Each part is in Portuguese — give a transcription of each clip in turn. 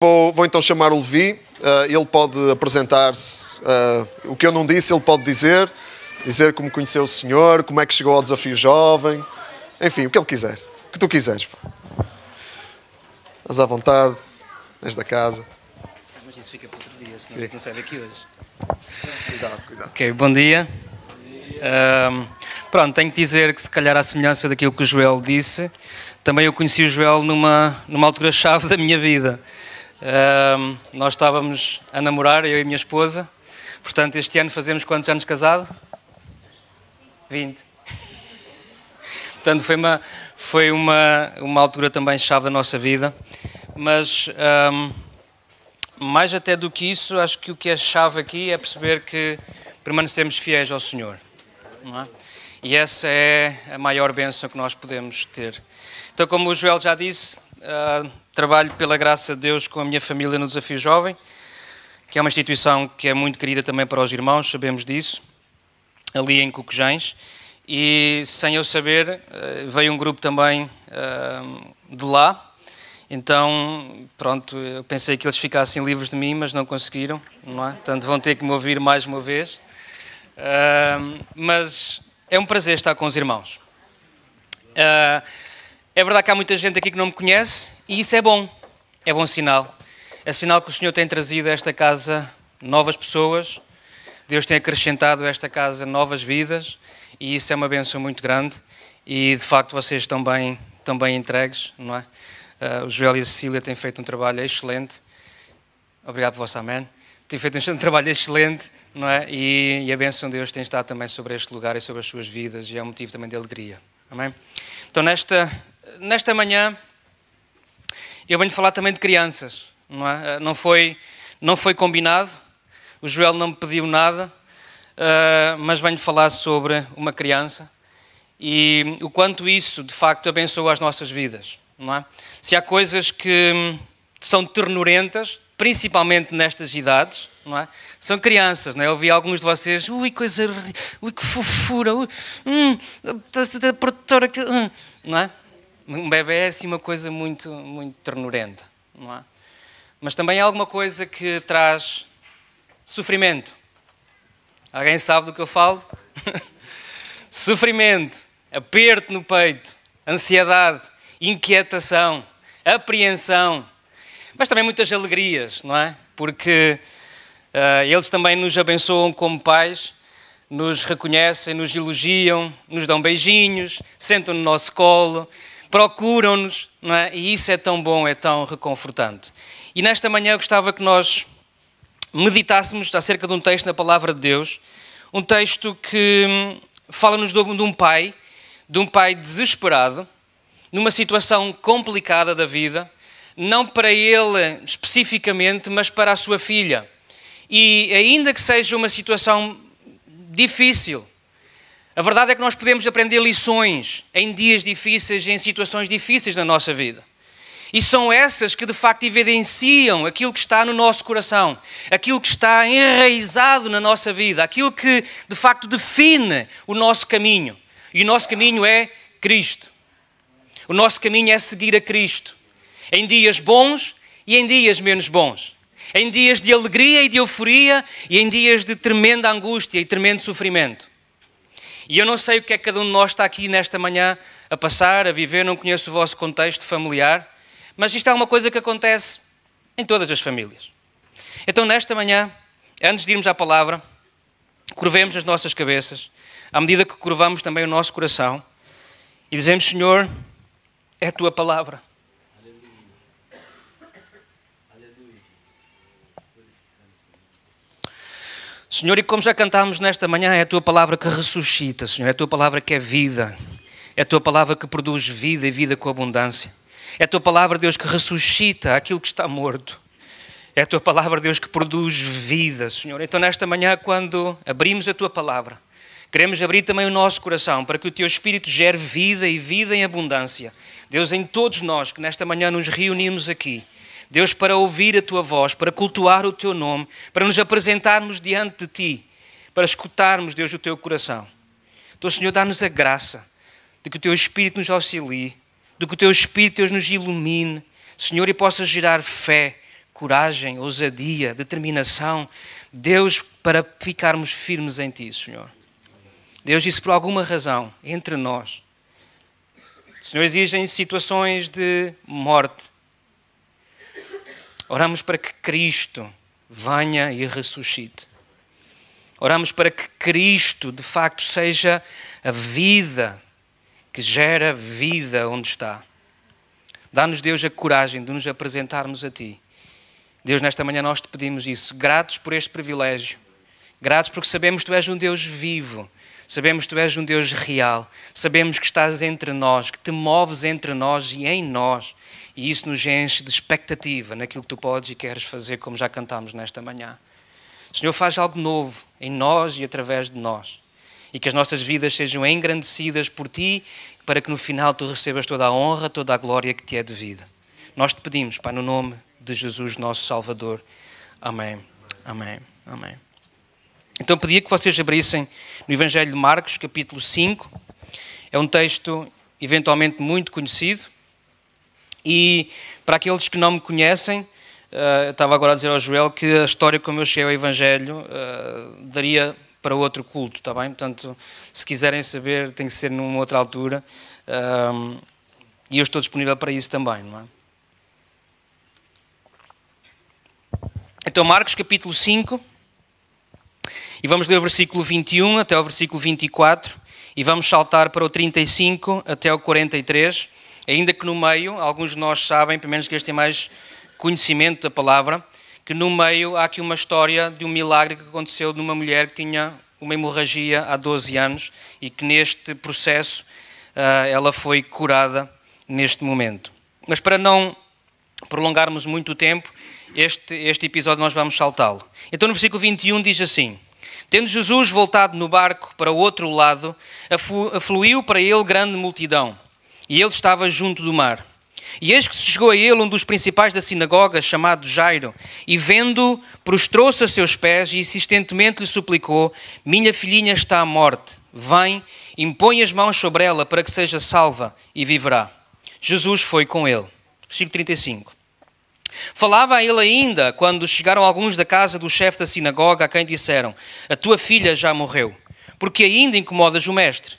Vou então chamar o Levi. Ele pode apresentar-se. O que eu não disse, ele pode dizer como conheceu o Senhor, como é que chegou ao desafio jovem. Enfim, o que ele quiser. O que tu quiseres. Mas à vontade. És da casa. Mas isso fica para outro dia, senão não sai daqui hoje. Cuidado. Ok, bom dia. Pronto, tenho que dizer que se calhar à semelhança daquilo que o Joel disse, também eu conheci o Joel numa altura-chave da minha vida. Nós estávamos a namorar, eu e a minha esposa. Portanto, este ano fazemos quantos anos casado? 20. Portanto, foi uma altura também chave da nossa vida. Mas, mais até do que isso, acho que o que é chave aqui é perceber que permanecemos fiéis ao Senhor. Não é? E essa é a maior bênção que nós podemos ter. Então, como o Joel já disse, trabalho pela graça de Deus com a minha família no Desafio Jovem, que é uma instituição que é muito querida também para os irmãos, sabemos disso, ali em Cocujães. E sem eu saber, veio um grupo também de lá. Então, pronto, eu pensei que eles ficassem livres de mim, mas não conseguiram, não é? Portanto, vão ter que me ouvir mais uma vez. Mas é um prazer estar com os irmãos. É verdade que há muita gente aqui que não me conhece e isso é bom sinal. É sinal que o Senhor tem trazido a esta casa novas pessoas, Deus tem acrescentado a esta casa novas vidas e isso é uma bênção muito grande e de facto vocês estão bem entregues, não é? O Joel e a Cecília têm feito um trabalho excelente. Obrigado por vosso amém. Têm feito um trabalho excelente, não é? E a bênção de Deus tem estado também sobre este lugar e sobre as suas vidas e é um motivo também de alegria. Amém? Então, nesta manhã, eu venho falar também de crianças, não é? Não foi combinado, o Joel não me pediu nada, mas venho falar sobre uma criança e o quanto isso, de facto, abençoa as nossas vidas, não é? Se há coisas que são ternurentas, principalmente nestas idades, não é? São crianças, não é? Eu vi alguns de vocês, que fofura, não é? Um bebê é assim uma coisa muito, muito ternurenta, não é? Mas também é alguma coisa que traz sofrimento. Alguém sabe do que eu falo? Sofrimento, aperto no peito, ansiedade, inquietação, apreensão, mas também muitas alegrias, não é? Porque eles também nos abençoam como pais, nos reconhecem, nos elogiam, nos dão beijinhos, sentam no nosso colo, procuram-nos, não é? E isso é tão bom, é tão reconfortante. E nesta manhã eu gostava que nós meditássemos acerca de um texto na Palavra de Deus, um texto que fala-nos de um pai desesperado, numa situação complicada da vida, não para ele especificamente, mas para a sua filha. E ainda que seja uma situação difícil, a verdade é que nós podemos aprender lições em dias difíceis, em situações difíceis na nossa vida. E são essas que de facto evidenciam aquilo que está no nosso coração, aquilo que está enraizado na nossa vida, aquilo que de facto define o nosso caminho. E o nosso caminho é Cristo. O nosso caminho é seguir a Cristo. Em dias bons e em dias menos bons. Em dias de alegria e de euforia e em dias de tremenda angústia e tremendo sofrimento. E eu não sei o que é que cada um de nós está aqui nesta manhã a passar, a viver, não conheço o vosso contexto familiar, mas isto é uma coisa que acontece em todas as famílias. Então nesta manhã, antes de irmos à palavra, curvemos as nossas cabeças, à medida que curvamos também o nosso coração, e dizemos, Senhor, é a Tua palavra. Senhor, e como já cantámos nesta manhã, é a Tua palavra que ressuscita, Senhor, é a Tua palavra que é vida, é a Tua palavra que produz vida e vida com abundância. É a Tua palavra, Deus, que ressuscita aquilo que está morto. É a Tua palavra, Deus, que produz vida, Senhor. Então, nesta manhã, quando abrimos a Tua palavra, queremos abrir também o nosso coração para que o Teu Espírito gere vida e vida em abundância. Deus, em todos nós que nesta manhã nos reunimos aqui, Deus, para ouvir a Tua voz, para cultuar o Teu nome, para nos apresentarmos diante de Ti, para escutarmos, Deus, o Teu coração. Então, Senhor, dá-nos a graça de que o Teu Espírito nos auxilie, de que o Teu Espírito, Deus, nos ilumine, Senhor, e possa gerar fé, coragem, ousadia, determinação, Deus, para ficarmos firmes em Ti, Senhor. Deus, isso por alguma razão, entre nós. Senhor, existem situações de morte. Oramos para que Cristo venha e ressuscite. Oramos para que Cristo, de facto, seja a vida que gera vida onde está. Dá-nos, Deus, a coragem de nos apresentarmos a Ti. Deus, nesta manhã nós te pedimos isso, gratos por este privilégio, gratos porque sabemos que Tu és um Deus vivo, sabemos que Tu és um Deus real, sabemos que estás entre nós, que te moves entre nós e em nós, e isso nos enche de expectativa naquilo que Tu podes e queres fazer, como já cantámos nesta manhã. Senhor, faz algo novo em nós e através de nós, e que as nossas vidas sejam engrandecidas por Ti, para que no final Tu recebas toda a honra, toda a glória que Te é devida. Nós te pedimos, Pai, no nome de Jesus, nosso Salvador. Amém. Amém. Amém. Então pedia que vocês abrissem no Evangelho de Marcos, capítulo 5. É um texto eventualmente muito conhecido. E para aqueles que não me conhecem, estava agora a dizer ao Joel que a história como eu cheguei ao Evangelho daria para outro culto, está bem? Portanto, se quiserem saber, tem que ser numa outra altura. E eu estou disponível para isso também, não é? Então, Marcos, capítulo 5, e vamos ler o versículo 21 até o versículo 24, e vamos saltar para o 35 até o 43, ainda que no meio, alguns de nós sabem, pelo menos que este tem mais conhecimento da palavra, que no meio há aqui uma história de um milagre que aconteceu de uma mulher que tinha uma hemorragia há 12 anos e que neste processo ela foi curada neste momento. Mas para não prolongarmos muito o tempo, este episódio nós vamos saltá-lo. Então no versículo 21 diz assim: tendo Jesus voltado no barco para o outro lado, afluiu para ele grande multidão, e ele estava junto do mar. E eis que se chegou a ele um dos principais da sinagoga, chamado Jairo, e vendo-o, prostrou-se a seus pés e insistentemente lhe suplicou: minha filhinha está à morte, vem, impõe as mãos sobre ela para que seja salva e viverá. Jesus foi com ele. Versículo 35. Falava a ele ainda quando chegaram alguns da casa do chefe da sinagoga, a quem disseram: a tua filha já morreu, porque ainda incomodas o mestre.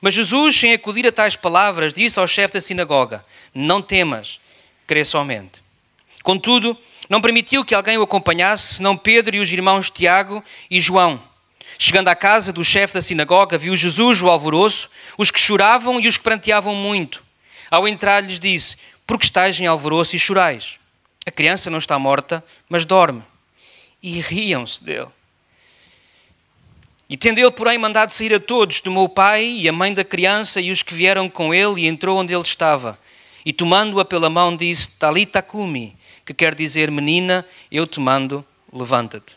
Mas Jesus, sem acudir a tais palavras, disse ao chefe da sinagoga: não temas, crê somente. Contudo, não permitiu que alguém o acompanhasse, senão Pedro e os irmãos Tiago e João. Chegando à casa do chefe da sinagoga, viu Jesus o alvoroço, os que choravam e os que pranteavam muito. Ao entrar, lhes disse: por que estáis em alvoroço e chorais? A criança não está morta, mas dorme. E riam-se dele. E tendo ele, porém, mandado sair a todos, tomou o pai e a mãe da criança e os que vieram com ele e entrou onde ele estava. E tomando-a pela mão disse: Talita cumi, que quer dizer: menina, eu te mando, levanta-te.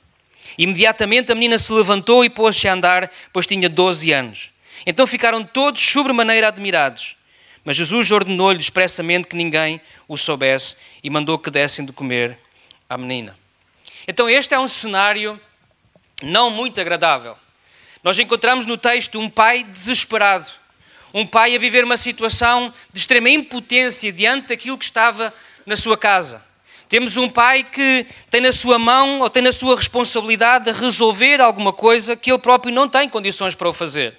Imediatamente a menina se levantou e pôs-se a andar, pois tinha 12 anos. Então ficaram todos sobremaneira admirados. Mas Jesus ordenou-lhe expressamente que ninguém o soubesse e mandou que dessem de comer à menina. Então este é um cenário não muito agradável. Nós encontramos no texto um pai desesperado, um pai a viver uma situação de extrema impotência diante daquilo que estava na sua casa. Temos um pai que tem na sua mão ou tem na sua responsabilidade de resolver alguma coisa que ele próprio não tem condições para o fazer.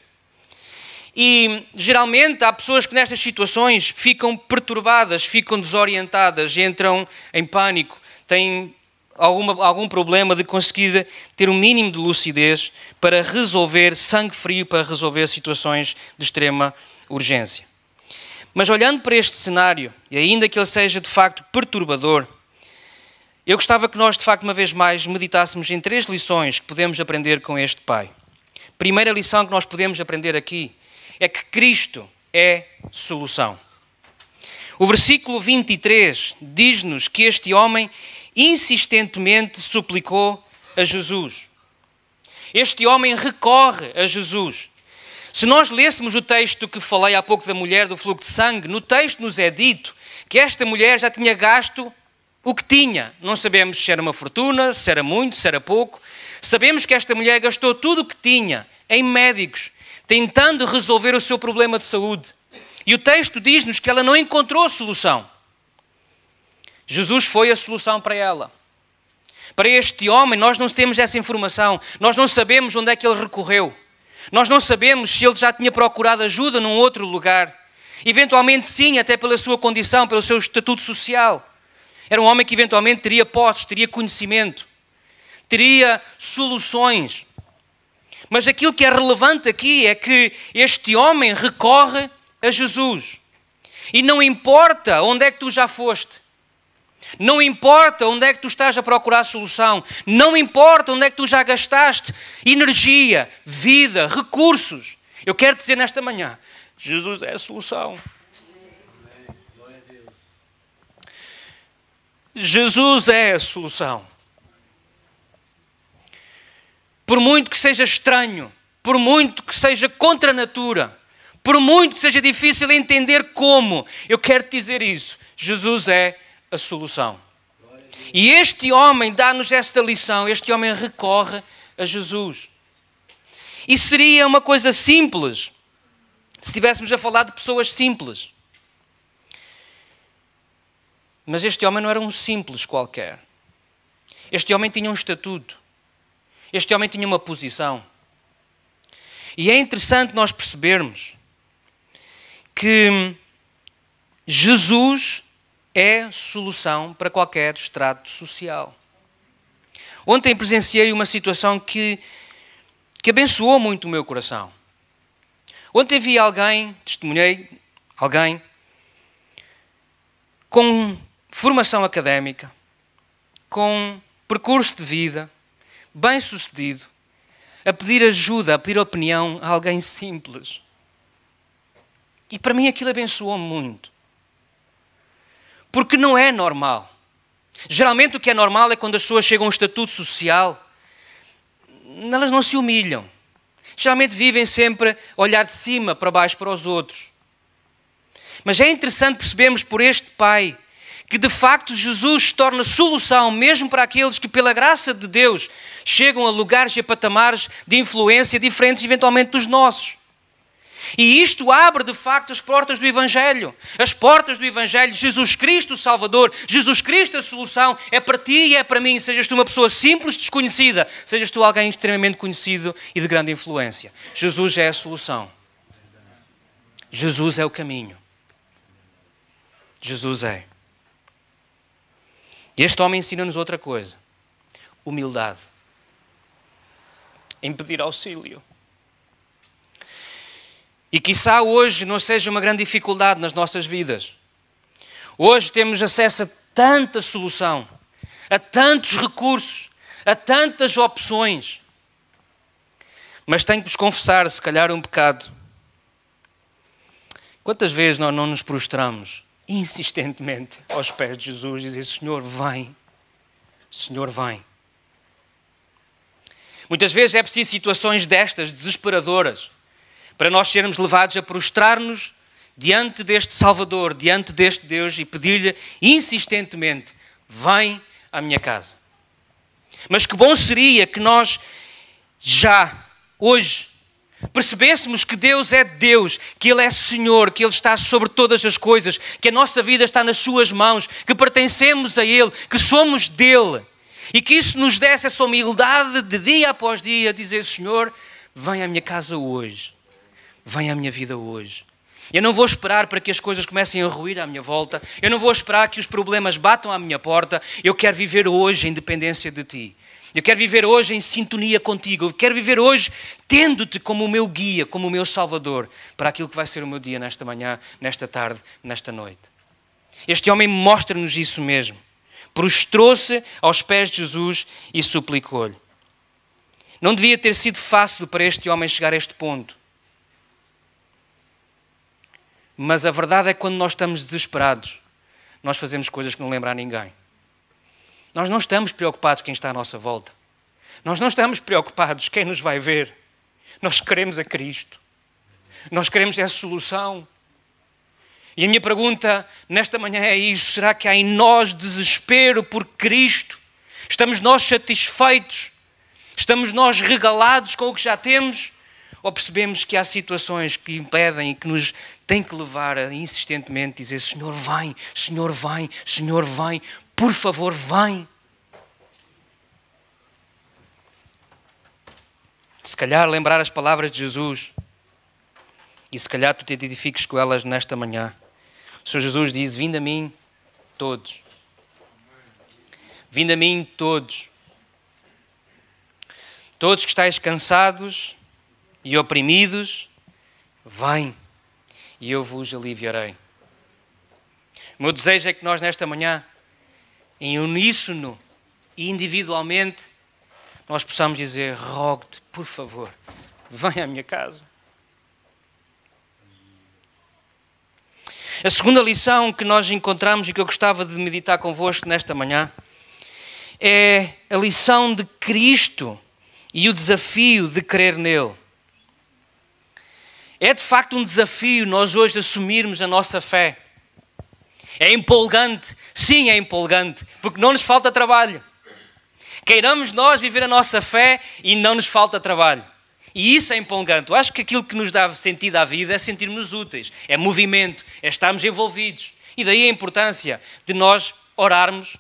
E geralmente há pessoas que nestas situações ficam perturbadas, ficam desorientadas, entram em pânico, têm algum problema de conseguir ter um mínimo de lucidez para resolver, sangue frio para resolver situações de extrema urgência. Mas olhando para este cenário, e ainda que ele seja de facto perturbador, eu gostava que nós de facto uma vez mais meditássemos em 3 lições que podemos aprender com este pai. Primeira lição que nós podemos aprender aqui é que Cristo é solução. O versículo 23 diz-nos que este homem insistentemente suplicou a Jesus. Este homem recorre a Jesus. Se nós lêssemos o texto que falei há pouco da mulher do fluxo de sangue, no texto nos é dito que esta mulher já tinha gasto o que tinha. Não sabemos se era uma fortuna, se era muito, se era pouco. Sabemos que esta mulher gastou tudo o que tinha em médicos, tentando resolver o seu problema de saúde. E o texto diz-nos que ela não encontrou solução. Jesus foi a solução para ela. Para este homem, nós não temos essa informação. Nós não sabemos onde é que ele recorreu. Nós não sabemos se ele já tinha procurado ajuda num outro lugar. Eventualmente sim, até pela sua condição, pelo seu estatuto social. Era um homem que eventualmente teria posses, teria conhecimento, teria soluções. Mas aquilo que é relevante aqui é que este homem recorre a Jesus. E não importa onde é que tu já foste. Não importa onde é que tu estás a procurar solução. Não importa onde é que tu já gastaste energia, vida, recursos. Eu quero te dizer nesta manhã, Jesus é a solução. Jesus é a solução. Por muito que seja estranho, por muito que seja contra a natura, por muito que seja difícil entender como, eu quero te dizer isso, Jesus é a solução. E este homem dá-nos esta lição, este homem recorre a Jesus. E seria uma coisa simples, se estivéssemos a falar de pessoas simples. Mas este homem não era um simples qualquer. Este homem tinha um estatuto. Este homem tinha uma posição. E é interessante nós percebermos que Jesus é solução para qualquer estrato social. Ontem presenciei uma situação que abençoou muito o meu coração. Ontem vi alguém, testemunhei alguém com formação académica, com percurso de vida, bem-sucedido, a pedir ajuda, a pedir opinião a alguém simples. E para mim aquilo abençoou-me muito. Porque não é normal. Geralmente o que é normal é quando as pessoas chegam a um estatuto social, elas não se humilham. Geralmente vivem sempre a olhar de cima para baixo para os outros. Mas é interessante percebermos por este pai que de facto Jesus se torna solução mesmo para aqueles que pela graça de Deus chegam a lugares e a patamares de influência diferentes eventualmente dos nossos. E isto abre de facto as portas do Evangelho. As portas do Evangelho, Jesus Cristo o Salvador, Jesus Cristo a solução, é para ti e é para mim. Sejas tu uma pessoa simples, desconhecida, sejas tu alguém extremamente conhecido e de grande influência. Jesus é a solução. Jesus é o caminho. Jesus é. Este homem ensina-nos outra coisa. Humildade. Em pedir auxílio. E quiçá hoje não seja uma grande dificuldade nas nossas vidas. Hoje temos acesso a tanta solução, a tantos recursos, a tantas opções. Mas tenho que vos confessar, se calhar um pecado. Quantas vezes nós não nos prostramos insistentemente aos pés de Jesus e dizer: Senhor, vem. Senhor, vem. Muitas vezes é preciso situações destas, desesperadoras, para nós sermos levados a prostrar-nos diante deste Salvador, diante deste Deus e pedir-lhe insistentemente: vem à minha casa. Mas que bom seria que nós já, hoje, percebêssemos que Deus é Deus, que Ele é Senhor, que Ele está sobre todas as coisas, que a nossa vida está nas suas mãos, que pertencemos a Ele, que somos dEle. E que isso nos desse essa humildade de dia após dia, dizer: Senhor, vem à minha casa hoje. Vem à minha vida hoje. Eu não vou esperar para que as coisas comecem a ruir à minha volta. Eu não vou esperar que os problemas batam à minha porta. Eu quero viver hoje em dependência de Ti. Eu quero viver hoje em sintonia contigo. Eu quero viver hoje tendo-te como o meu guia, como o meu Salvador, para aquilo que vai ser o meu dia nesta manhã, nesta tarde, nesta noite. Este homem mostra-nos isso mesmo. Prostrou-se aos pés de Jesus e suplicou-lhe. Não devia ter sido fácil para este homem chegar a este ponto. Mas a verdade é que quando nós estamos desesperados, nós fazemos coisas que não lembram a ninguém. Nós não estamos preocupados quem está à nossa volta. Nós não estamos preocupados quem nos vai ver. Nós queremos a Cristo. Nós queremos essa solução. E a minha pergunta nesta manhã é isso: será que há em nós desespero por Cristo? Estamos nós satisfeitos? Estamos nós regalados com o que já temos? Ou percebemos que há situações que impedem e que nos têm que levar a insistentemente dizer: Senhor, vem, Senhor, vem, Senhor, vem, por favor, vem. Se calhar lembrar as palavras de Jesus e se calhar tu te identifiques com elas nesta manhã. O Senhor Jesus diz: vinde a mim todos. Vinde a mim todos. Todos que estáis cansados e oprimidos, vem e eu vos aliviarei. O meu desejo é que nós nesta manhã, em uníssono e individualmente, nós possamos dizer: rogo-te, por favor, venha à minha casa. A segunda lição que nós encontramos e que eu gostava de meditar convosco nesta manhã é a lição de Cristo e o desafio de crer nele. É de facto um desafio nós hoje assumirmos a nossa fé. É empolgante, sim, é empolgante, porque não nos falta trabalho. Queiramos nós viver a nossa fé e não nos falta trabalho. E isso é empolgante. Eu acho que aquilo que nos dá sentido à vida é sentirmos úteis, é movimento, é estarmos envolvidos. E daí a importância de nós orarmos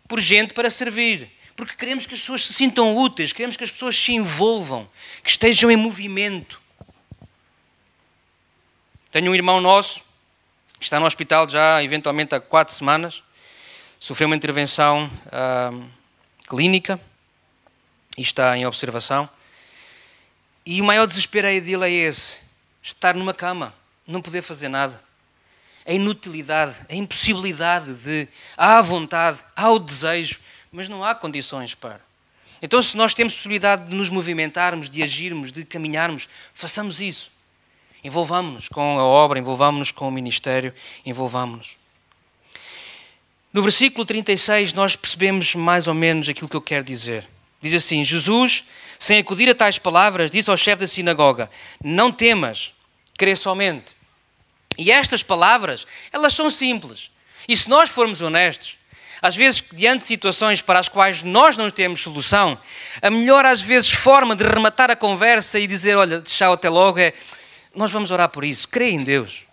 por gente para servir. Porque queremos que as pessoas se sintam úteis, queremos que as pessoas se envolvam, que estejam em movimento. Tenho um irmão nosso que está no hospital já eventualmente há 4 semanas, sofreu uma intervenção clínica e está em observação. E o maior desespero dele é esse: estar numa cama, não poder fazer nada. A inutilidade, a impossibilidade de... Há a vontade, há o desejo, mas não há condições para. Então, se nós temos possibilidade de nos movimentarmos, de agirmos, de caminharmos, façamos isso. Envolvamos-nos com a obra, envolvamos-nos com o ministério, envolvamos-nos. No versículo 36 nós percebemos mais ou menos aquilo que eu quero dizer. Diz assim: Jesus, sem acudir a tais palavras, disse ao chefe da sinagoga: não temas, crê somente. E estas palavras, elas são simples. E se nós formos honestos, às vezes, diante de situações para as quais nós não temos solução, a melhor, às vezes, forma de rematar a conversa e dizer: olha, tchau, até logo, é: nós vamos orar por isso, crê em Deus.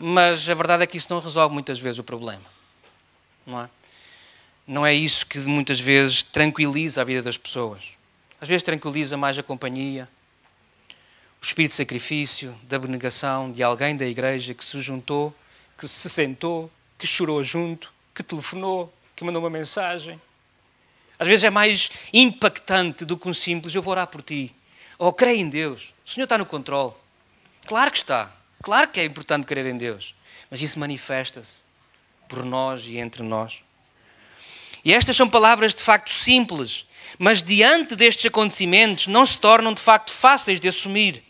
Mas a verdade é que isso não resolve muitas vezes o problema. Não é? Não é isso que muitas vezes tranquiliza a vida das pessoas. Às vezes tranquiliza mais a companhia, o espírito de sacrifício, da abnegação de alguém da igreja que se juntou, que se sentou, que chorou junto, que telefonou, que mandou uma mensagem. Às vezes é mais impactante do que um simples: eu vou orar por ti. Ou creio em Deus. O Senhor está no controle. Claro que está. Claro que é importante crer em Deus. Mas isso manifesta-se por nós e entre nós. E estas são palavras de facto simples, mas diante destes acontecimentos não se tornam de facto fáceis de assumir.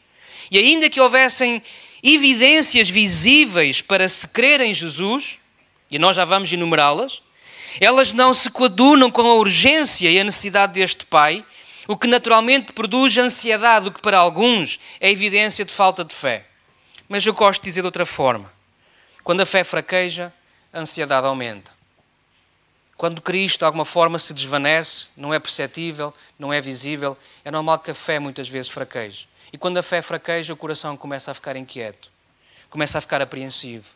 E ainda que houvessem evidências visíveis para se crer em Jesus, e nós já vamos enumerá-las, elas não se coadunam com a urgência e a necessidade deste Pai, o que naturalmente produz ansiedade, o que para alguns é evidência de falta de fé. Mas eu gosto de dizer de outra forma: quando a fé fraqueja, a ansiedade aumenta. Quando Cristo de alguma forma se desvanece, não é perceptível, não é visível, é normal que a fé muitas vezes fraqueje. E quando a fé fraqueja, o coração começa a ficar inquieto, começa a ficar apreensivo,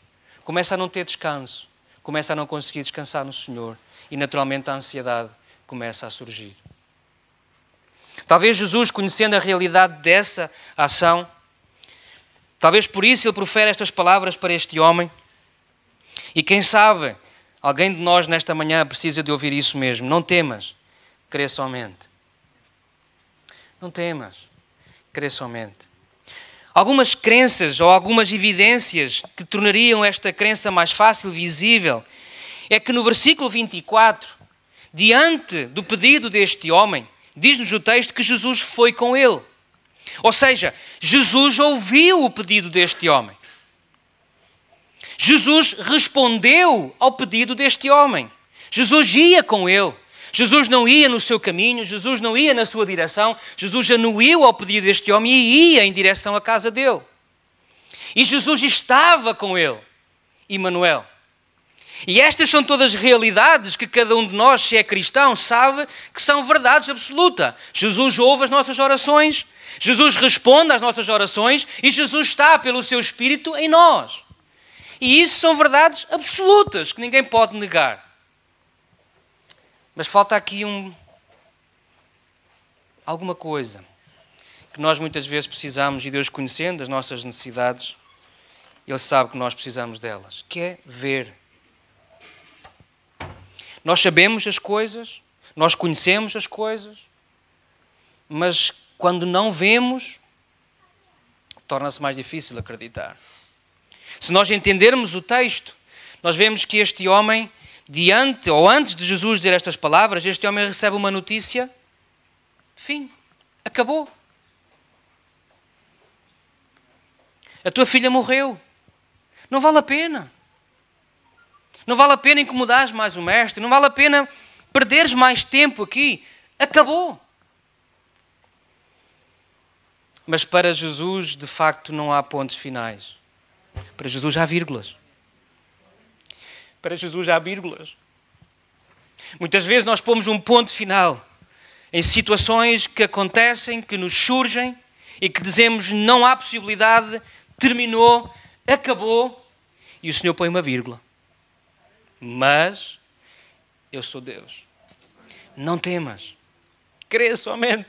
começa a não ter descanso, começa a não conseguir descansar no Senhor e naturalmente a ansiedade começa a surgir. Talvez Jesus, conhecendo a realidade dessa ação, talvez por isso ele profere estas palavras para este homem. E quem sabe, alguém de nós nesta manhã precisa de ouvir isso mesmo: não temas, crê somente. Não temas, crê somente. Algumas crenças ou algumas evidências que tornariam esta crença mais fácil, visível, é que no versículo 24, diante do pedido deste homem, diz-nos o texto que Jesus foi com ele. Ou seja, Jesus ouviu o pedido deste homem. Jesus respondeu ao pedido deste homem. Jesus ia com ele. Jesus não ia no seu caminho, Jesus não ia na sua direção. Jesus anuiu ao pedido deste homem e ia em direção à casa dele. E Jesus estava com ele, Emmanuel. E estas são todas realidades que cada um de nós, se é cristão, sabe que são verdades absolutas. Jesus ouve as nossas orações, Jesus responde às nossas orações e Jesus está pelo seu Espírito em nós. E isso são verdades absolutas que ninguém pode negar. Mas falta aqui alguma coisa que nós muitas vezes precisamos, e Deus, conhecendo as nossas necessidades, Ele sabe que nós precisamos delas, que é ver. Nós sabemos as coisas, nós conhecemos as coisas, mas quando não vemos, torna-se mais difícil acreditar. Se nós entendermos o texto, nós vemos que este homem, diante ou antes de Jesus dizer estas palavras, este homem recebe uma notícia, fim, acabou. A tua filha morreu. Não vale a pena. Não vale a pena incomodares mais o mestre. Não vale a pena perderes mais tempo aqui. Acabou. Mas para Jesus, de facto, não há pontos finais. Para Jesus há vírgulas. Para Jesus há vírgulas. Muitas vezes nós pomos um ponto final em situações que acontecem, que nos surgem e que dizemos não há possibilidade, terminou, acabou, e o Senhor põe uma vírgula. Mas eu sou Deus. Não temas. Crê somente.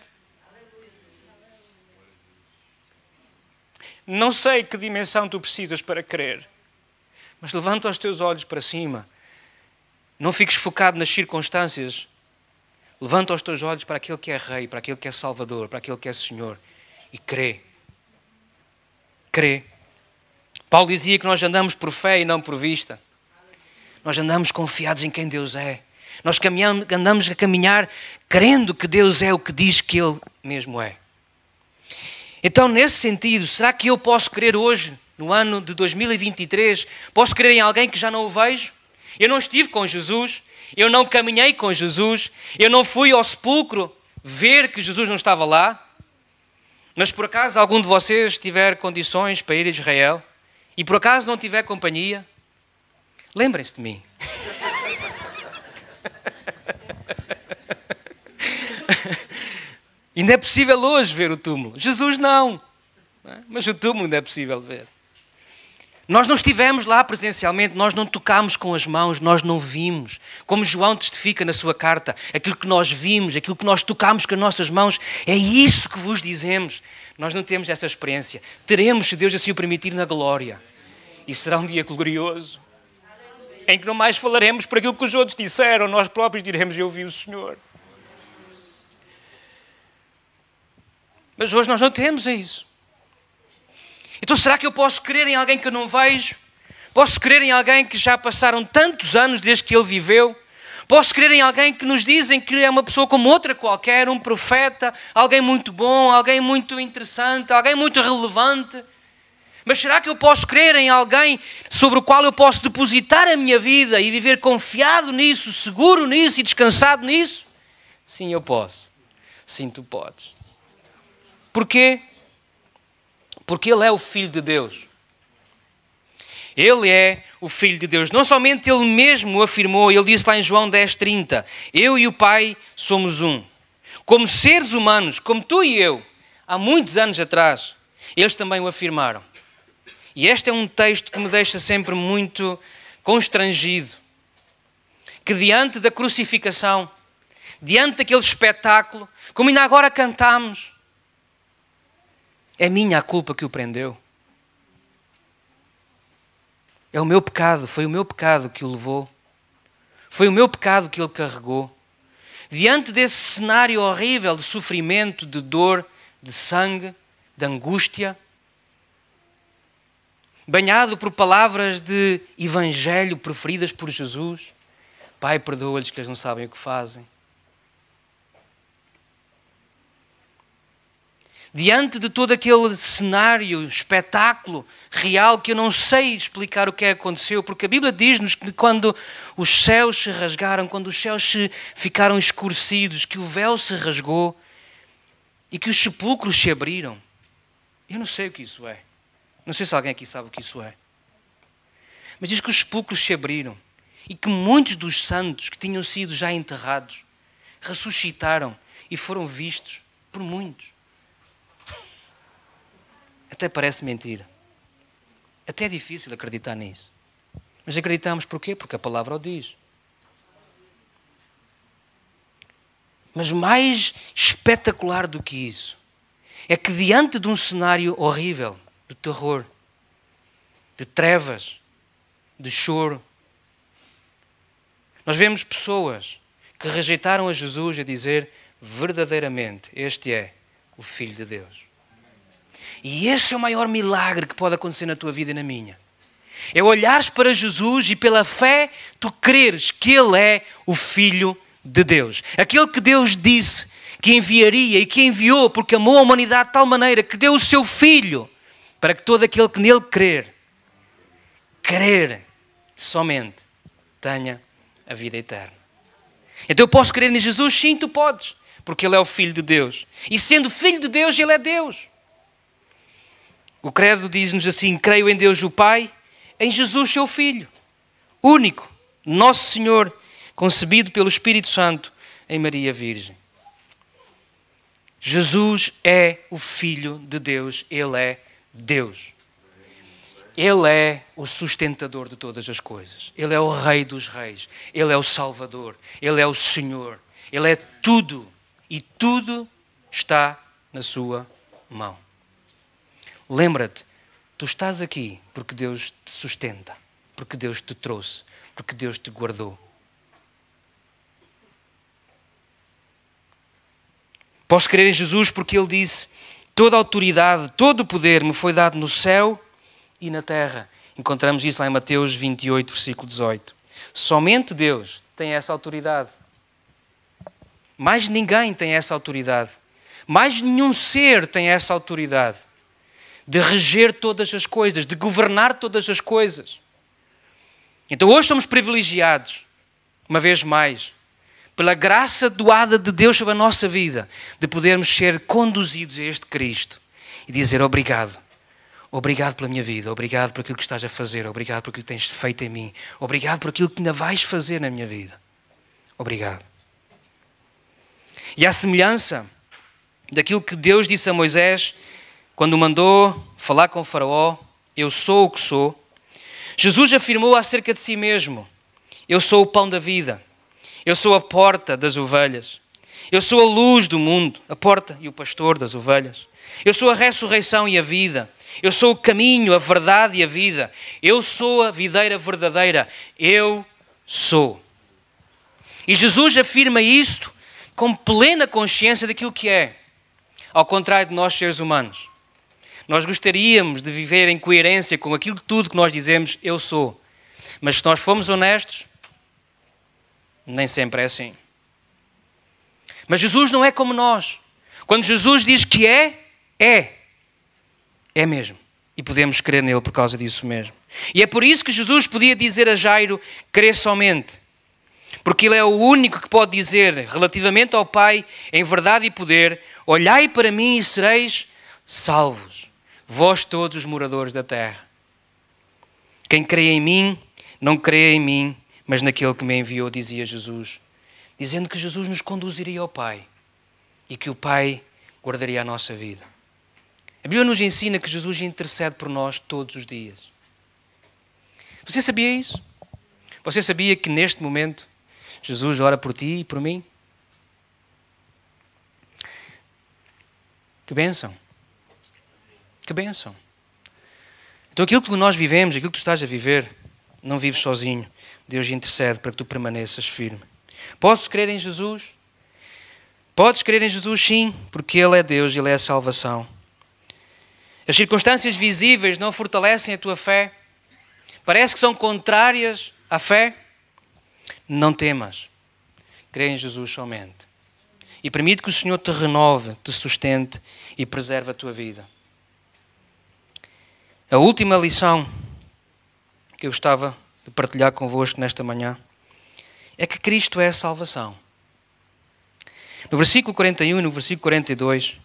Não sei que dimensão tu precisas para crer, mas levanta os teus olhos para cima. Não fiques focado nas circunstâncias. Levanta os teus olhos para aquele que é Rei, para aquele que é Salvador, para aquele que é Senhor. E crê. Crê. Paulo dizia que nós andamos por fé e não por vista. Nós andamos confiados em quem Deus é. Nós andamos a caminhar crendo que Deus é o que diz que Ele mesmo é. Então, nesse sentido, será que eu posso crer hoje, no ano de 2023, posso crer em alguém que já não o vejo? Eu não estive com Jesus, eu não caminhei com Jesus, eu não fui ao sepulcro ver que Jesus não estava lá, mas por acaso algum de vocês tiver condições para ir a Israel e por acaso não tiver companhia, lembrem-se de mim. Ainda é possível hoje ver o túmulo. Jesus não. Mas o túmulo ainda é possível ver. Nós não estivemos lá presencialmente, nós não tocámos com as mãos, nós não vimos. Como João testifica na sua carta, aquilo que nós vimos, aquilo que nós tocámos com as nossas mãos, é isso que vos dizemos. Nós não temos essa experiência. Teremos, se Deus assim o permitir, na glória. E será um dia glorioso, em que não mais falaremos por aquilo que os outros disseram, nós próprios diremos, eu vi o Senhor. Mas hoje nós não temos isso. Então será que eu posso crer em alguém que eu não vejo? Posso crer em alguém que já passaram tantos anos desde que ele viveu? Posso crer em alguém que nos dizem que é uma pessoa como outra qualquer, um profeta, alguém muito bom, alguém muito interessante, alguém muito relevante? Mas será que eu posso crer em alguém sobre o qual eu posso depositar a minha vida e viver confiado nisso, seguro nisso e descansado nisso? Sim, eu posso. Sim, tu podes. Porquê? Porque Ele é o Filho de Deus. Ele é o Filho de Deus. Não somente Ele mesmo o afirmou, Ele disse lá em João 10:30, eu e o Pai somos um. Como seres humanos, como tu e eu, há muitos anos atrás, eles também o afirmaram. E este é um texto que me deixa sempre muito constrangido. Que diante da crucificação, diante daquele espetáculo, como ainda agora cantamos, é minha a culpa que o prendeu. É o meu pecado, foi o meu pecado que o levou. Foi o meu pecado que ele carregou. Diante desse cenário horrível de sofrimento, de dor, de sangue, de angústia, banhado por palavras de evangelho preferidas por Jesus, Pai, perdoa-lhes que eles não sabem o que fazem. Diante de todo aquele cenário, espetáculo real, que eu não sei explicar o que aconteceu, porque a Bíblia diz-nos que quando os céus se rasgaram, quando os céus se ficaram escurecidos, que o véu se rasgou e que os sepulcros se abriram. Eu não sei o que isso é. Não sei se alguém aqui sabe o que isso é. Mas diz que os sepulcros se abriram e que muitos dos santos que tinham sido já enterrados ressuscitaram e foram vistos por muitos. Até parece mentira. Até é difícil acreditar nisso. Mas acreditamos porquê? Porque a palavra o diz. Mas mais espetacular do que isso é que diante de um cenário horrível, de terror, de trevas, de choro, nós vemos pessoas que rejeitaram a Jesus a dizer verdadeiramente, este é o Filho de Deus. E esse é o maior milagre que pode acontecer na tua vida e na minha. É olhares para Jesus e pela fé tu creres que Ele é o Filho de Deus. Aquele que Deus disse que enviaria e que enviou porque amou a humanidade de tal maneira que deu o seu Filho para que todo aquele que nele crer somente tenha a vida eterna. Então eu posso crer em Jesus? Sim, tu podes, porque Ele é o Filho de Deus. E sendo Filho de Deus, Ele é Deus. O credo diz-nos assim: creio em Deus o Pai, em Jesus seu Filho, único, nosso Senhor, concebido pelo Espírito Santo em Maria Virgem. Jesus é o Filho de Deus, Ele é Deus. Ele é o sustentador de todas as coisas. Ele é o Rei dos Reis. Ele é o Salvador. Ele é o Senhor. Ele é tudo. E tudo está na sua mão. Lembra-te, tu estás aqui porque Deus te sustenta, porque Deus te trouxe, porque Deus te guardou. Posso crer em Jesus porque Ele disse: toda a autoridade, todo o poder me foi dado no céu e na terra. Encontramos isso lá em Mateus 28, versículo 18. Somente Deus tem essa autoridade. Mais ninguém tem essa autoridade. Mais nenhum ser tem essa autoridade de reger todas as coisas, de governar todas as coisas. Então hoje somos privilegiados, uma vez mais, pela graça doada de Deus sobre a nossa vida, de podermos ser conduzidos a este Cristo e dizer obrigado. Obrigado pela minha vida, obrigado por aquilo que estás a fazer, obrigado por aquilo que tens feito em mim, obrigado por aquilo que ainda vais fazer na minha vida. Obrigado. E à semelhança daquilo que Deus disse a Moisés, quando o mandou falar com o Faraó, eu sou o que sou, Jesus afirmou acerca de si mesmo: eu sou o pão da vida, eu sou a porta das ovelhas, eu sou a luz do mundo, a porta e o pastor das ovelhas, eu sou a ressurreição e a vida, eu sou o caminho, a verdade e a vida, eu sou a videira verdadeira, eu sou. E Jesus afirma isto com plena consciência daquilo que é, ao contrário de nós seres humanos. Nós gostaríamos de viver em coerência com aquilo tudo que nós dizemos, eu sou. Mas se nós formos honestos, nem sempre é assim. Mas Jesus não é como nós. Quando Jesus diz que é mesmo. E podemos crer nele por causa disso mesmo. E é por isso que Jesus podia dizer a Jairo, crê somente. Porque ele é o único que pode dizer, relativamente ao Pai, em verdade e poder, olhai para mim e sereis salvos, vós todos os moradores da terra. Quem crê em mim, não crê em mim, mas naquele que me enviou, dizia Jesus, dizendo que Jesus nos conduziria ao Pai e que o Pai guardaria a nossa vida. A Bíblia nos ensina que Jesus intercede por nós todos os dias. Você sabia isso? Você sabia que neste momento Jesus ora por ti e por mim? Que bênção! Que bênção! Então aquilo que nós vivemos, aquilo que tu estás a viver, não vives sozinho. Deus intercede para que tu permaneças firme. Podes crer em Jesus? Podes crer em Jesus, sim, porque Ele é Deus, Ele é a salvação. As circunstâncias visíveis não fortalecem a tua fé? Parece que são contrárias à fé? Não temas. Crê em Jesus somente. E permite que o Senhor te renove, te sustente e preserve a tua vida. A última lição que eu gostava de partilhar convosco nesta manhã é que Cristo é a salvação. No versículo 41 e no versículo 42,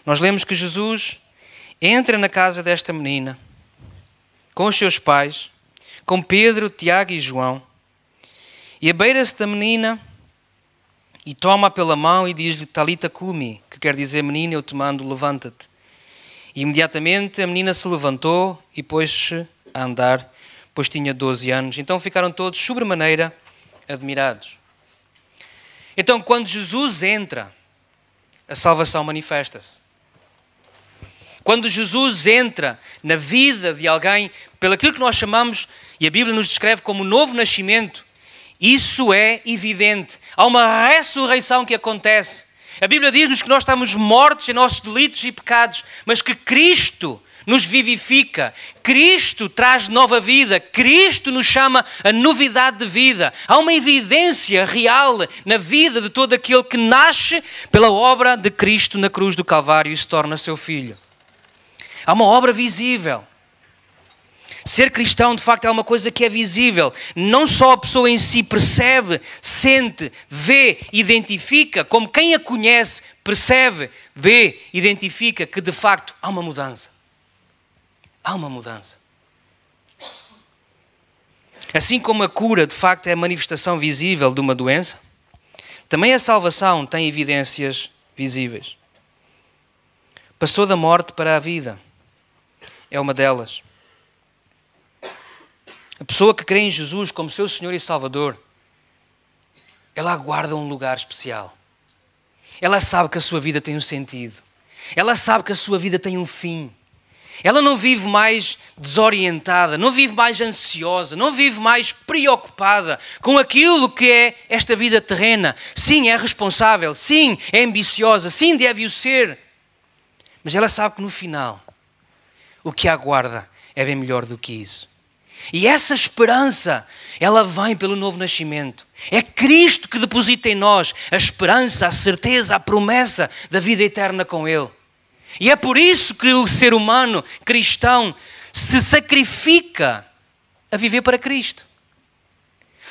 nós lemos que Jesus entra na casa desta menina com os seus pais, com Pedro, Tiago e João, e abeira-se da menina e toma-a pela mão e diz-lhe Talita cumi, que quer dizer menina, eu te mando, levanta-te. E imediatamente a menina se levantou e pôs-se a andar, pois tinha 12 anos. Então ficaram todos sobremaneira admirados. Então, quando Jesus entra, a salvação manifesta-se. Quando Jesus entra na vida de alguém, pelo aquilo que nós chamamos, e a Bíblia nos descreve como novo nascimento, isso é evidente. Há uma ressurreição que acontece. A Bíblia diz-nos que nós estamos mortos em nossos delitos e pecados, mas que Cristo nos vivifica, Cristo traz nova vida, Cristo nos chama a novidade de vida. Há uma evidência real na vida de todo aquele que nasce pela obra de Cristo na cruz do Calvário e se torna seu filho. Há uma obra visível. Ser cristão, de facto, é uma coisa que é visível. Não só a pessoa em si percebe, sente, vê, identifica, como quem a conhece, percebe, vê, identifica que, de facto, há uma mudança. Há uma mudança. Assim como a cura, de facto, é a manifestação visível de uma doença, também a salvação tem evidências visíveis. Passou da morte para a vida. É uma delas. A pessoa que crê em Jesus como seu Senhor e Salvador, ela aguarda um lugar especial. Ela sabe que a sua vida tem um sentido. Ela sabe que a sua vida tem um fim. Ela não vive mais desorientada, não vive mais ansiosa, não vive mais preocupada com aquilo que é esta vida terrena. Sim, é responsável, sim, é ambiciosa, sim, deve-o ser. Mas ela sabe que no final, o que a aguarda é bem melhor do que isso. E essa esperança, ela vem pelo novo nascimento. É Cristo que deposita em nós a esperança, a certeza, a promessa da vida eterna com Ele. E é por isso que o ser humano cristão se sacrifica a viver para Cristo.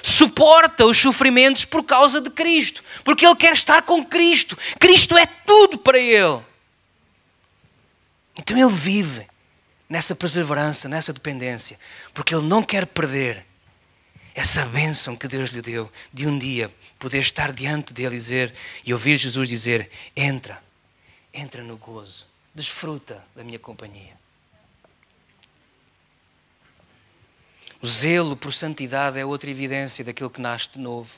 Suporta os sofrimentos por causa de Cristo. Porque ele quer estar com Cristo. Cristo é tudo para ele. Então ele vive nessa perseverança, nessa dependência. Porque ele não quer perder essa bênção que Deus lhe deu de um dia poder estar diante dele e ouvir Jesus dizer: entra no gozo, desfruta da minha companhia. O zelo por santidade é outra evidência daquilo que nasce de novo.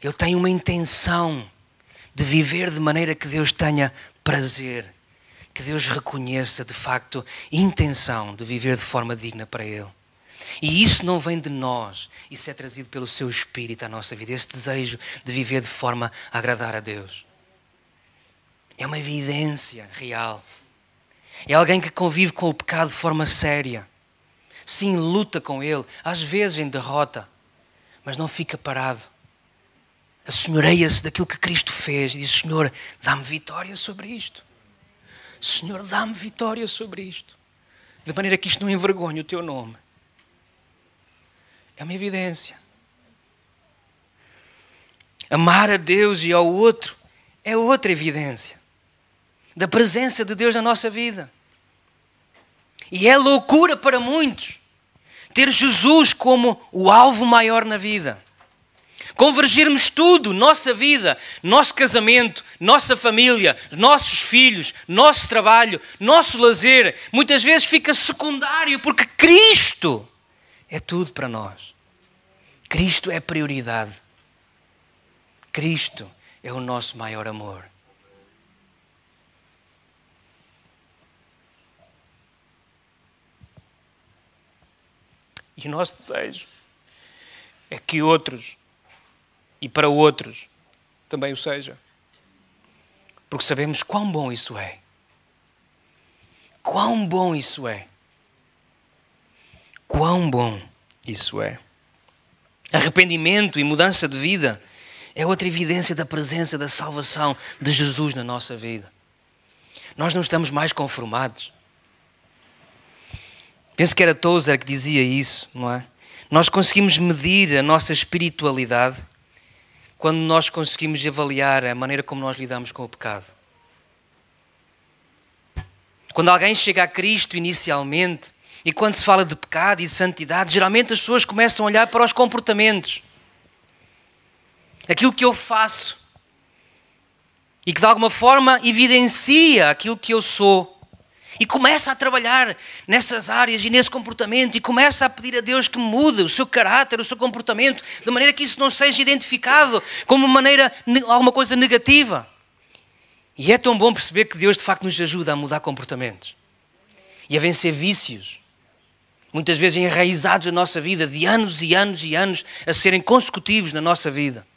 Ele tem uma intenção de viver de maneira que Deus tenha prazer, que Deus reconheça de facto intenção de viver de forma digna para Ele. E isso não vem de nós, isso é trazido pelo seu Espírito à nossa vida, esse desejo de viver de forma a agradar a Deus. É uma evidência real. É alguém que convive com o pecado de forma séria. Sim, luta com ele, às vezes em derrota, mas não fica parado. Assenhoreia-se daquilo que Cristo fez e diz: Senhor, dá-me vitória sobre isto. Senhor, dá-me vitória sobre isto. De maneira que isto não envergonhe o teu nome. É uma evidência. Amar a Deus e ao outro é outra evidência da presença de Deus na nossa vida. E é loucura para muitos ter Jesus como o alvo maior na vida. Convergirmos tudo, nossa vida, nosso casamento, nossa família, nossos filhos, nosso trabalho, nosso lazer, muitas vezes fica secundário porque Cristo é tudo para nós. Cristo é prioridade. Cristo é o nosso maior amor. E o nosso desejo é que outros, e para outros, também o seja. Porque sabemos quão bom isso é. Quão bom isso é. Quão bom isso é. Arrependimento e mudança de vida é outra evidência da presença da salvação de Jesus na nossa vida. Nós não estamos mais conformados. Penso que era Tozer que dizia isso, não é? Nós conseguimos medir a nossa espiritualidade quando nós conseguimos avaliar a maneira como nós lidamos com o pecado. Quando alguém chega a Cristo inicialmente, e quando se fala de pecado e de santidade, geralmente as pessoas começam a olhar para os comportamentos. Aquilo que eu faço. E que de alguma forma evidencia aquilo que eu sou. E começa a trabalhar nessas áreas e nesse comportamento e começa a pedir a Deus que mude o seu caráter, o seu comportamento, de maneira que isso não seja identificado como alguma coisa negativa. E é tão bom perceber que Deus de facto nos ajuda a mudar comportamentos e a vencer vícios, muitas vezes enraizados na nossa vida, de anos e anos e anos, a serem consecutivos na nossa vida.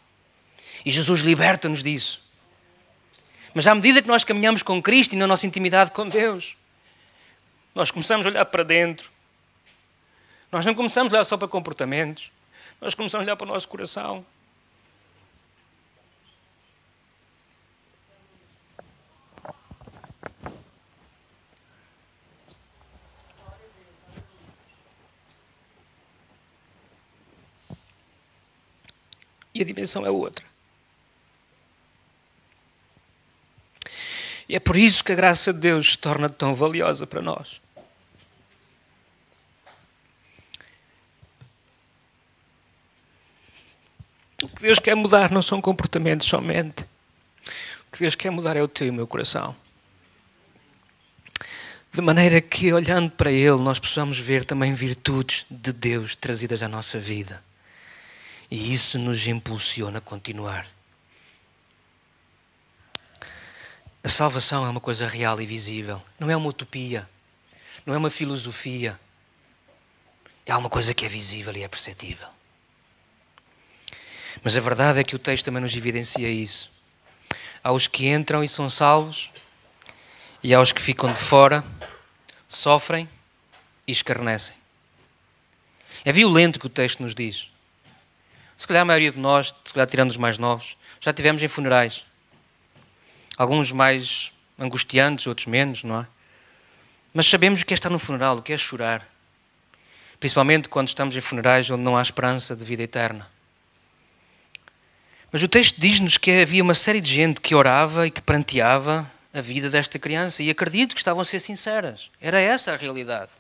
E Jesus liberta-nos disso. Mas à medida que nós caminhamos com Cristo e na nossa intimidade com Deus, nós começamos a olhar para dentro. Nós não começamos a olhar só para comportamentos. Nós começamos a olhar para o nosso coração. E a dimensão é outra. E é por isso que a graça de Deus se torna tão valiosa para nós. O que Deus quer mudar não são comportamentos somente. O que Deus quer mudar é o teu e o meu coração. De maneira que, olhando para Ele, nós possamos ver também virtudes de Deus trazidas à nossa vida. E isso nos impulsiona a continuar. A salvação é uma coisa real e visível. Não é uma utopia. Não é uma filosofia. É uma coisa que é visível e é perceptível. Mas a verdade é que o texto também nos evidencia isso. Há os que entram e são salvos, e há os que ficam de fora, sofrem e escarnecem. É violento o que o texto nos diz. Se calhar a maioria de nós, se calhar tirando os mais novos, já estivemos em funerais. Alguns mais angustiantes, outros menos, não é? Mas sabemos o que é estar no funeral, o que é chorar. Principalmente quando estamos em funerais onde não há esperança de vida eterna. Mas o texto diz-nos que havia uma série de gente que orava e que pranteava a vida desta criança. E acredito que estavam a ser sinceras. Era essa a realidade.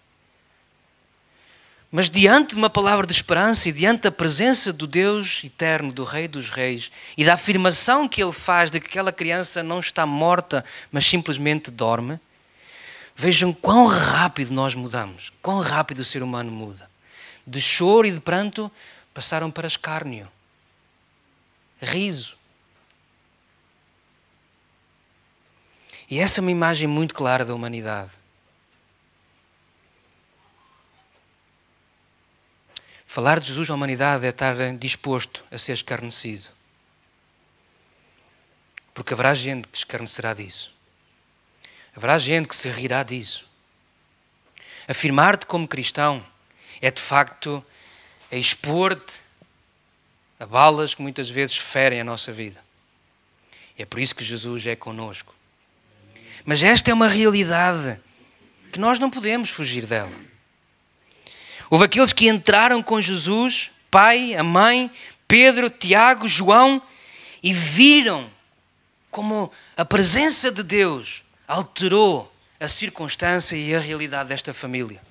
Mas diante de uma palavra de esperança e diante da presença do Deus eterno, do Rei dos Reis, e da afirmação que Ele faz de que aquela criança não está morta, mas simplesmente dorme, vejam quão rápido nós mudamos, quão rápido o ser humano muda. De choro e de pranto passaram para escárnio, riso. E essa é uma imagem muito clara da humanidade. Falar de Jesus à humanidade é estar disposto a ser escarnecido. Porque haverá gente que escarnecerá disso. Haverá gente que se rirá disso. Afirmar-te como cristão é de facto expor-te a balas que muitas vezes ferem a nossa vida. É por isso que Jesus é connosco. Mas esta é uma realidade que nós não podemos fugir dela. Houve aqueles que entraram com Jesus, pai, a mãe, Pedro, Tiago, João, e viram como a presença de Deus alterou a circunstância e a realidade desta família.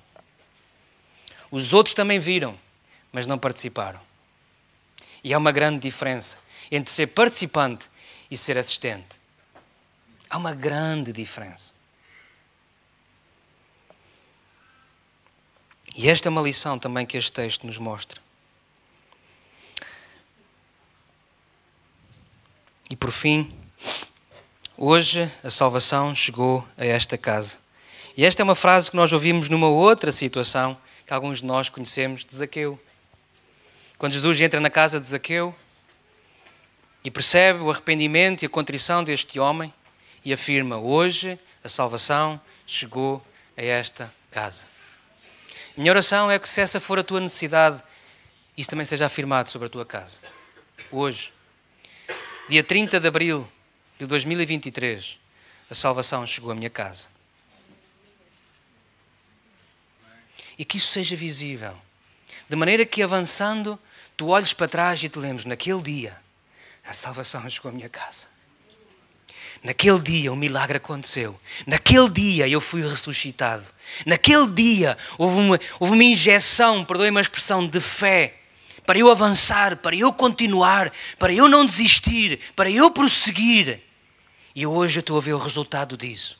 Os outros também viram, mas não participaram. E há uma grande diferença entre ser participante e ser assistente. Há uma grande diferença. E esta é uma lição também que este texto nos mostra. E por fim, hoje a salvação chegou a esta casa. E esta é uma frase que nós ouvimos numa outra situação que alguns de nós conhecemos, de Zaqueu. Quando Jesus entra na casa de Zaqueu e percebe o arrependimento e a contrição deste homem e afirma: hoje a salvação chegou a esta casa. Minha oração é que, se essa for a tua necessidade, isso também seja afirmado sobre a tua casa. Hoje, dia 30 de abril de 2023, a salvação chegou à minha casa. E que isso seja visível. De maneira que, avançando, tu olhes para trás e te lembres: naquele dia, a salvação chegou à minha casa. Naquele dia o milagre aconteceu. Naquele dia eu fui ressuscitado. Naquele dia houve uma injeção, perdoe-me a expressão, de fé, para eu avançar, para eu continuar, para eu não desistir, para eu prosseguir. E hoje eu estou a ver o resultado disso.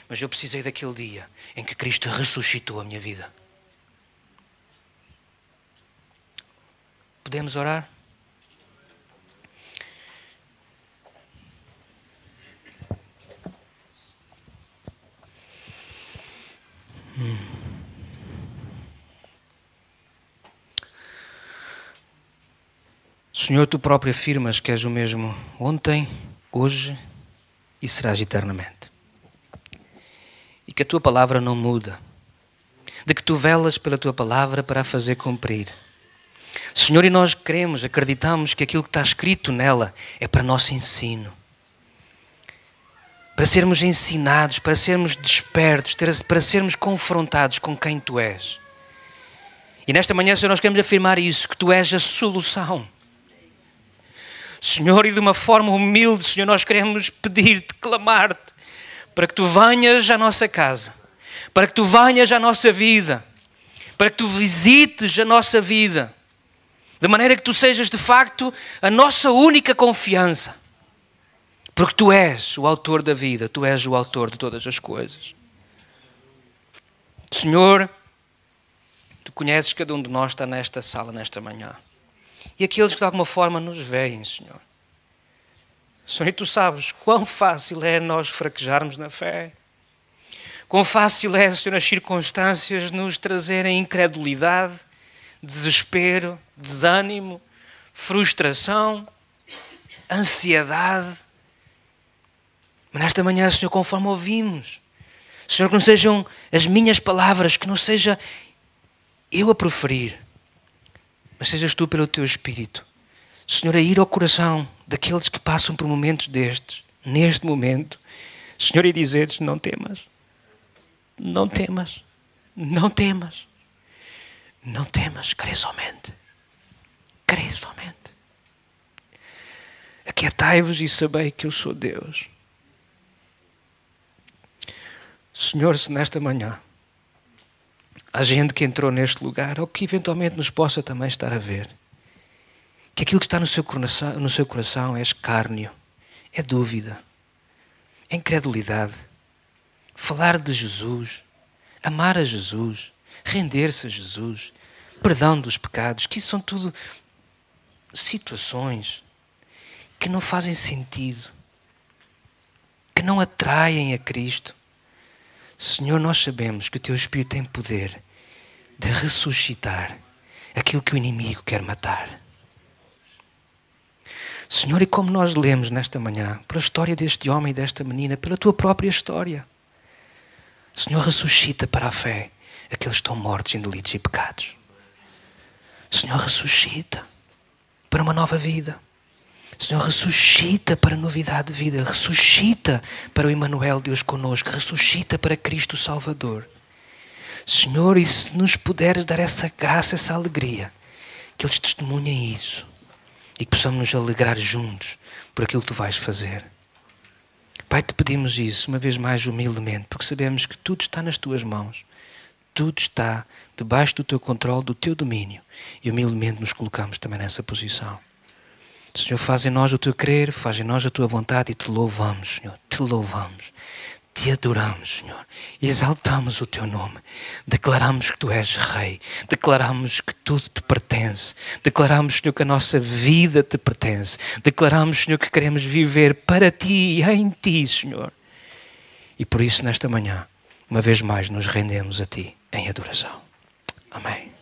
mas eu precisei daquele dia em que Cristo ressuscitou a minha vida. Podemos orar? Senhor, tu próprio afirmas que és o mesmo ontem, hoje e serás eternamente. E que a tua palavra não muda. De que tu velas pela tua palavra para a fazer cumprir. Senhor, e nós cremos, acreditamos que aquilo que está escrito nela é para nosso ensino. Para sermos ensinados, para sermos despertos, para sermos confrontados com quem tu és. E nesta manhã, Senhor, nós queremos afirmar isso, que tu és a solução. Senhor, e de uma forma humilde, Senhor, nós queremos pedir-te, clamar-te, para que tu venhas à nossa casa, para que tu venhas à nossa vida, para que tu visites a nossa vida, de maneira que tu sejas de facto a nossa única confiança, porque tu és o autor da vida, tu és o autor de todas as coisas. Senhor, tu conheces cada um de nós que está nesta sala, nesta manhã. E aqueles que de alguma forma nos veem, Senhor. Senhor, e tu sabes quão fácil é nós fraquejarmos na fé. Quão fácil é, Senhor, as circunstâncias nos trazerem incredulidade, desespero, desânimo, frustração, ansiedade. Mas nesta manhã, Senhor, conforme ouvimos, Senhor, que não sejam as minhas palavras, que não seja eu a proferir, mas sejas tu pelo teu Espírito, Senhor, a ir ao coração daqueles que passam por momentos destes, neste momento, Senhor, e dizeres: não temas, não temas, não temas, não temas, crê somente, crê somente. Aquietai-vos e sabei que eu sou Deus. Senhor, se nesta manhã há gente que entrou neste lugar, ou que eventualmente nos possa também estar a ver, que aquilo que está no seu coração é escárnio, é dúvida, é incredulidade. Falar de Jesus, amar a Jesus, render-se a Jesus, perdão dos pecados, que isso são tudo situações que não fazem sentido, que não atraem a Cristo. Senhor, nós sabemos que o teu Espírito tem poder de ressuscitar aquilo que o inimigo quer matar. Senhor, e como nós lemos nesta manhã, pela história deste homem e desta menina, pela tua própria história, Senhor, ressuscita para a fé aqueles que estão mortos em delitos e pecados. Senhor, ressuscita para uma nova vida. Senhor, ressuscita para novidade de vida. Ressuscita para o Emmanuel, Deus conosco. Ressuscita para Cristo Salvador. Senhor, e se nos puderes dar essa graça, essa alegria, que eles testemunhem isso e que possamos nos alegrar juntos por aquilo que tu vais fazer. Pai, te pedimos isso, uma vez mais humildemente, porque sabemos que tudo está nas tuas mãos. Tudo está debaixo do teu controle, do teu domínio. E humildemente nos colocamos também nessa posição. Senhor, faz em nós o teu querer, faz em nós a tua vontade e te louvamos, Senhor. Te louvamos. Te adoramos, Senhor. Exaltamos o teu nome. Declaramos que tu és Rei. Declaramos que tudo te pertence. Declaramos, Senhor, que a nossa vida te pertence. Declaramos, Senhor, que queremos viver para ti e em ti, Senhor. E por isso, nesta manhã, uma vez mais, nos rendemos a ti em adoração. Amém.